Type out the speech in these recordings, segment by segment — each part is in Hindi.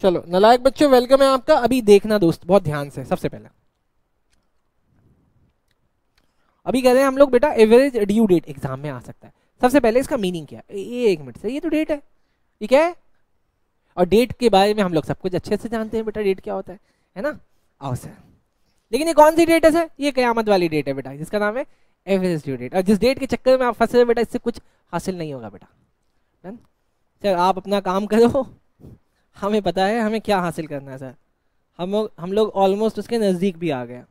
चलो नालायक बच्चों, वेलकम है आपका। अभी देखना दोस्त बहुत ध्यान से, सबसे पहले अभी कह रहे हैं हम लोग बेटा एवरेज ड्यू डेट एग्जाम में आ सकता है। सबसे पहले इसका मीनिंग क्या है? ये 1 मिनट से, ये तो डेट है, ठीक है। और डेट के बारे में हम लोग सब कुछ अच्छे से जानते हैं बेटा, डेट क्या होता है ना। आओ सर, लेकिन ये कौन सी डेट है सर? ये कयामत वाली डेट है बेटा, जिसका नाम है एवरेज ड्यू डेट। और जिस डेट के चक्कर में आप फंसे हो बेटा, इससे कुछ हासिल नहीं होगा बेटा। डन सर, आप अपना काम करो, हमें पता है हमें क्या हासिल करना है सर। हम लोग ऑलमोस्ट उसके नज़दीक भी आ गए।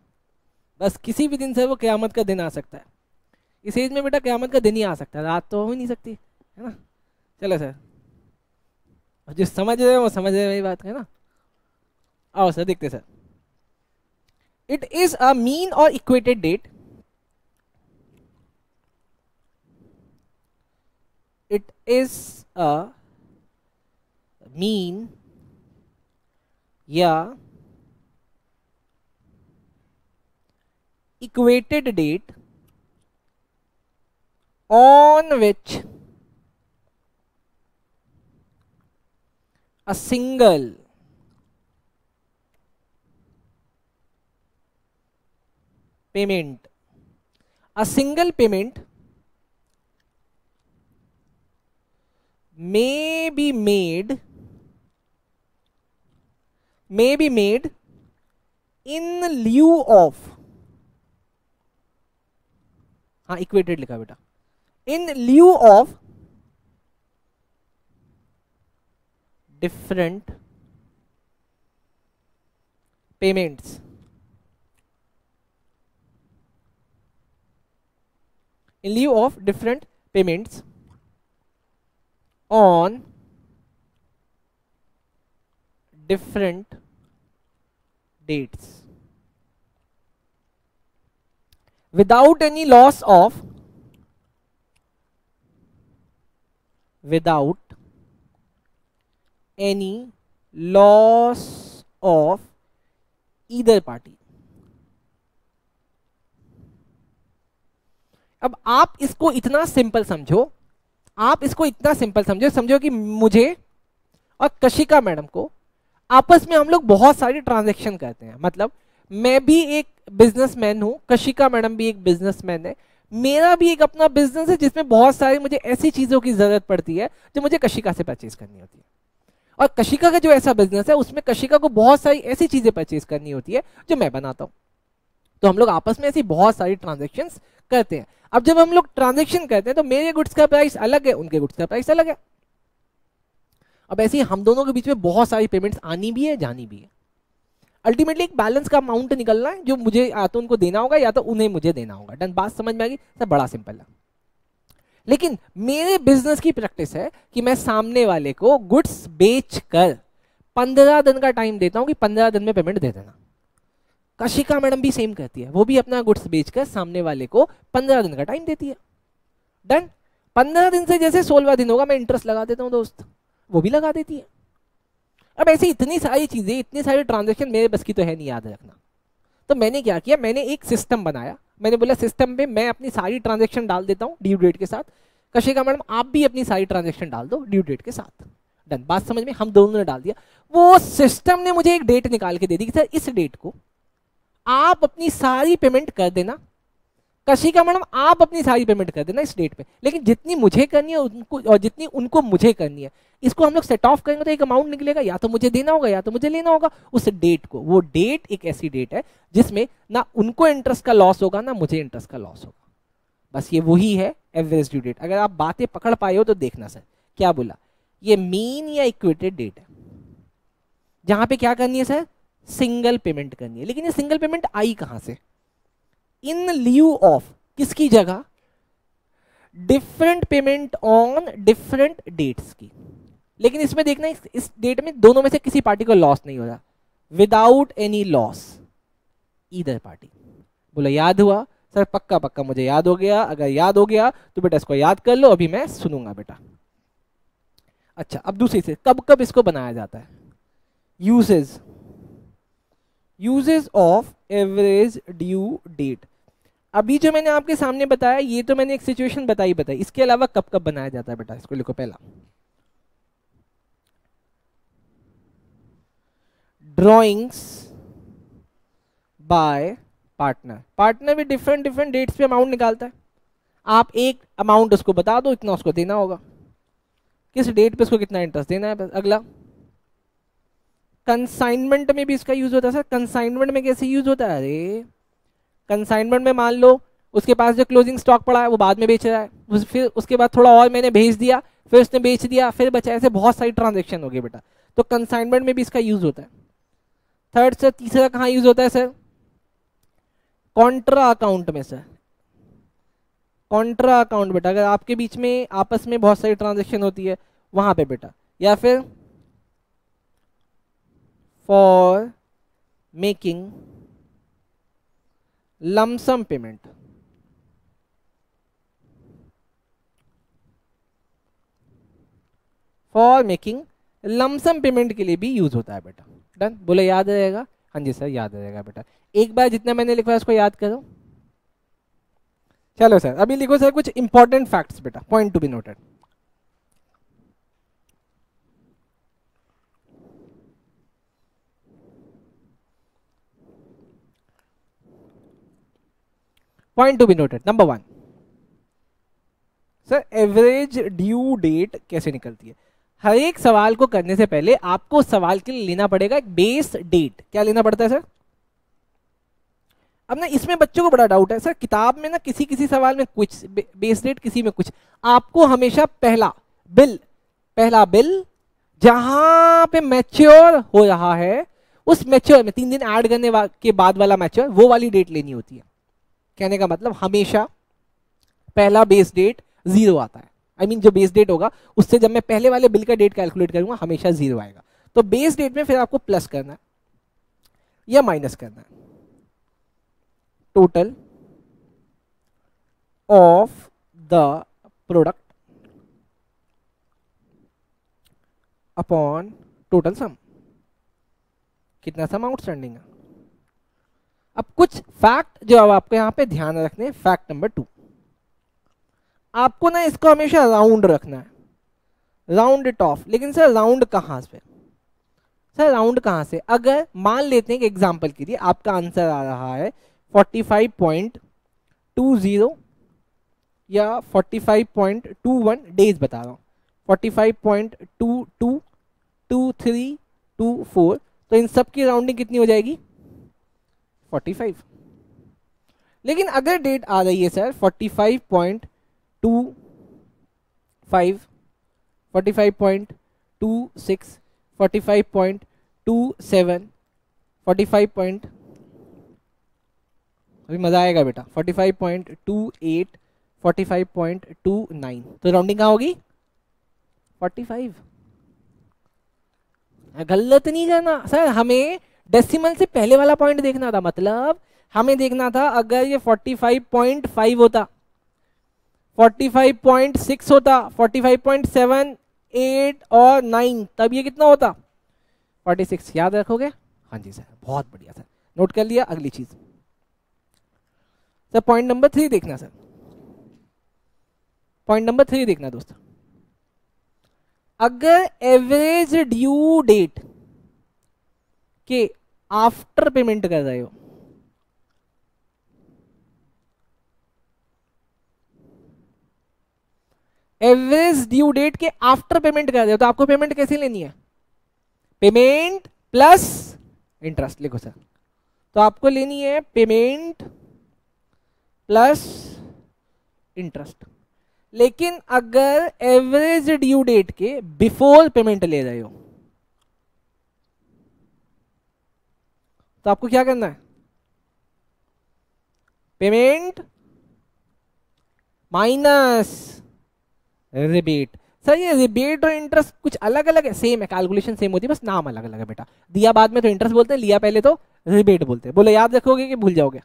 बस किसी भी दिन से वो क़यामत का दिन आ सकता है। इस एज में बेटा क़यामत का दिन ही आ सकता है, रात तो हो ही नहीं सकती, है ना। चलो सर, जो समझ रहे हैं वो समझ रहे हैं मेरी बात, है ना। आओ सर देखते sir. It is a mean और equated date. It is a mean या equated date on which a single payment may be made in lieu of, हाँ इक्वेटेड लिखा बेटा, इन lieu of different payments, in lieu of different payments on different dates without any loss of either party। अब आप इसको इतना सिंपल समझो, समझो कि मुझे और कशिका मैडम को आपस में हम लोग बहुत सारी ट्रांजैक्शन करते हैं। मतलब मैं भी एक बिजनेसमैन हूं, कशिका मैडम भी एक बिजनेसमैन है, मेरा भी एक अपना बिजनेस है जिसमें बहुत सारी मुझे ऐसी चीजों की जरूरत पड़ती है जो मुझे कशिका से परचेज करनी होती है। और कशिका का जो ऐसा बिजनेस है उसमें कशिका को बहुत सारी ऐसी चीजें परचेज करनी होती है जो मैं बनाता हूं। तो हम लोग आपस में ऐसी बहुत सारी ट्रांजेक्शन्स करते हैं। अब जब हम लोग ट्रांजेक्शन करते हैं तो मेरे गुड्स का प्राइस अलग है, उनके गुड्स का प्राइस अलग है। अब ऐसे ही हम दोनों के बीच में बहुत सारी पेमेंट्स आनी भी है, जानी भी है। अल्टीमेटली एक बैलेंस का अमाउंट निकलना है जो मुझे या तो उनको देना होगा या तो उन्हें मुझे देना होगा। डन, बात समझ में आ गई सर? बड़ा सिंपल है। लेकिन मेरे बिजनेस की प्रैक्टिस है कि मैं सामने वाले को गुड्स बेचकर 15 दिन का टाइम देता हूं कि 15 दिन में पेमेंट दे देना। कशिका मैडम भी सेम करती है, वो भी अपना गुड्स बेचकर सामने वाले को 15 दिन का टाइम देती है। डन, 15 दिन से जैसे 16वां दिन होगा मैं इंटरेस्ट लगा देता हूं दोस्त, वो भी लगा देती है। अब ऐसे इतनी सारी चीजें, इतनी सारी ट्रांजैक्शन मेरे बस की तो है नहीं याद रखना। तो मैंने क्या किया, मैंने एक सिस्टम बनाया। मैंने बोला सिस्टम पे मैं अपनी सारी ट्रांजैक्शन डाल देता हूं ड्यू डेट के साथ। कशिका मैडम आप भी अपनी सारी ट्रांजैक्शन डाल दो ड्यू डेट के साथ। डन, बात समझ में? हम दोनों ने डाल दिया। वो सिस्टम ने मुझे एक डेट निकाल के दे दी कि सर इस डेट को आप अपनी सारी पेमेंट कर देना। कशिका मैडम आप अपनी सारी पेमेंट कर देना इस डेट पे, लेकिन जितनी मुझे करनी है उनको और जितनी उनको मुझे करनी है, इसको हम लोग सेट ऑफ करेंगे तो एक अमाउंट निकलेगा, या तो मुझे देना होगा या तो मुझे लेना होगा उस डेट को। वो डेट एक ऐसी डेट है जिसमें ना उनको इंटरेस्ट का लॉस होगा ना मुझे इंटरेस्ट का लॉस होगा। बस ये वही है एवरेज ड्यू डेट। अगर आप बातें पकड़ पाए हो तो देखना सर क्या बोला। ये मीन या इक्वेटेड डेट है जहां पे क्या करनी है सर? सिंगल पेमेंट करनी है। लेकिन ये सिंगल पेमेंट आई कहां से? इन ल्यू ऑफ, किसकी जगह? Different payment on different dates की। लेकिन इसमें देखना इस डेट में दोनों में से किसी पार्टी को लॉस नहीं हो रहा, without any loss either party. बोला याद हुआ सर? पक्का पक्का मुझे याद हो गया। अगर याद हो गया तो बेटा इसको याद कर लो, अभी मैं सुनूंगा बेटा। अच्छा, अब दूसरी से कब कब इसको बनाया जाता है? Uses of average due date. अभी जो मैंने आपके सामने बताया ये तो मैंने एक सिचुएशन बताई। इसके अलावा कब कब बनाया जाता है बेटा? इसको लिखो पहला। Drawings bye partner. पार्टनर भी डिफरेंट डिफरेंट डेट्स पे अमाउंट निकालता है। आप एक अमाउंट उसको बता दो, इतना उसको देना होगा, किस डेट पे उसको कितना इंटरेस्ट देना है। बस अगला, कंसाइनमेंट में भी इसका यूज होता है सर। कंसाइनमेंट में कैसे यूज होता है? अरे कंसाइनमेंट में मान लो उसके पास जो क्लोजिंग स्टॉक पड़ा है वो बाद में बेच रहा है, फिर उसके बाद थोड़ा और मैंने भेज दिया, फिर उसने बेच दिया, फिर बचा, ऐसे बहुत सारी ट्रांजेक्शन हो गई बेटा। तो कंसाइनमेंट में भी इसका यूज होता है। थर्ड सर, तीसरा कहाँ यूज होता है सर? कॉन्ट्रा अकाउंट में सर। कॉन्ट्रा अकाउंट बेटा, अगर आपके बीच में आपस में बहुत सारी ट्रांजेक्शन होती है वहां पे बेटा। या फिर for making lump sum payment. For making lump sum payment के लिए भी यूज होता है बेटा। डन, बोले याद रहेगा? हाँ जी सर याद रहेगा बेटा। एक बार जितना मैंने लिखा है उसको याद करो। चलो सर अभी लिखो सर कुछ इंपॉर्टेंट फैक्ट्स बेटा, point to be noted. Point to be noted. Number 1 sir, average due date कैसे निकलती है? हर एक सवाल को करने से पहले आपको उस सवाल के लिए लेना पड़ेगा एक बेस डेट। क्या लेना पड़ता है सर? अब ना इसमें बच्चों को बड़ा डाउट है सर, किताब में ना किसी किसी सवाल में कुछ बेस डेट, किसी में कुछ। आपको हमेशा पहला बिल जहां पे मैच्योर हो रहा है, उस मैच्योर में 3 दिन ऐड करने के बाद वाला मैच्योर, वो वाली डेट लेनी होती है। कहने का मतलब हमेशा पहला बेस डेट 0 आता है। I mean, जो बेस डेट होगा उससे जब मैं पहले वाले बिल का डेट कैलकुलेट करूंगा हमेशा 0 आएगा। तो बेस डेट में फिर आपको प्लस करना है या माइनस करना है। Total of the product upon total sum. कितना सम आउटस्टैंडिंग है। अब कुछ फैक्ट जो अब आपको यहां पे ध्यान रखने। फैक्ट नंबर 2, आपको ना इसको हमेशा राउंड रखना है, राउंड इट ऑफ। लेकिन सर राउंड कहां से? सर राउंड कहां से? अगर मान लेते हैं कि एग्जांपल के लिए आपका आंसर आ रहा है 45.20 या 45.21 डेज बता रहा हूं, 45.22, 23, 24, तो इन सब की राउंडिंग कितनी हो जाएगी? 45। लेकिन अगर डेट आ रही है सर 45.25, 45.26, 45.27, 45. अभी मजा आएगा बेटा, 45.28, 45.29, तो राउंडिंग कहाँ होगी? 45। गलत नहीं करना सर, हमें डेसिमल से पहले वाला पॉइंट देखना था। मतलब हमें देखना था अगर ये 45.5 होता, 45.6 होता, 45.7, 8 और 9, तब ये कितना होता? 46। याद रखोगे? हाँ जी सर, बहुत बढ़िया सर, नोट कर लिया। अगली चीज सर, पॉइंट नंबर 3 देखना सर, पॉइंट नंबर 3 देखना दोस्तों। अगर एवरेज ड्यू डेट के आफ्टर पेमेंट कर रहे हो, एवरेज ड्यू डेट के आफ्टर पेमेंट कर रहे हो, तो आपको पेमेंट कैसे लेनी है? पेमेंट प्लस इंटरेस्ट लिखो सर। तो आपको लेनी है पेमेंट प्लस इंटरेस्ट। लेकिन अगर एवरेज ड्यू डेट के बिफोर पेमेंट ले रहे हो तो आपको क्या करना है? Payment minus rebate. सर ये रिबेट और इंटरेस्ट कुछ अलग अलग है? सेम है, कैलकुलेशन सेम होती है, बस नाम अलग अलग है बेटा। दिया बाद में तो इंटरेस्ट बोलते हैं, लिया पहले तो रिबेट बोलते हैं। बोलो याद रखोगे कि भूल जाओगे?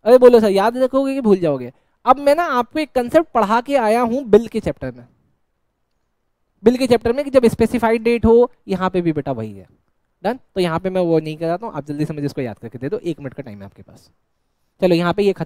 अरे बोलो सर याद रखोगे कि भूल जाओगे? अब मैं ना आपको एक कंसेप्ट पढ़ा के आया हूं बिल के चैप्टर में, बिल के चैप्टर में, कि जब स्पेसिफाइड डेट हो, यहां पे भी बेटा वही है। डन। तो यहाँ पे मैं वो नहीं कराता हूँ, आप जल्दी से मुझे इसको याद करके दे दो, 1 मिनट का टाइम है आपके पास। चलो यहाँ पे ये खत्म।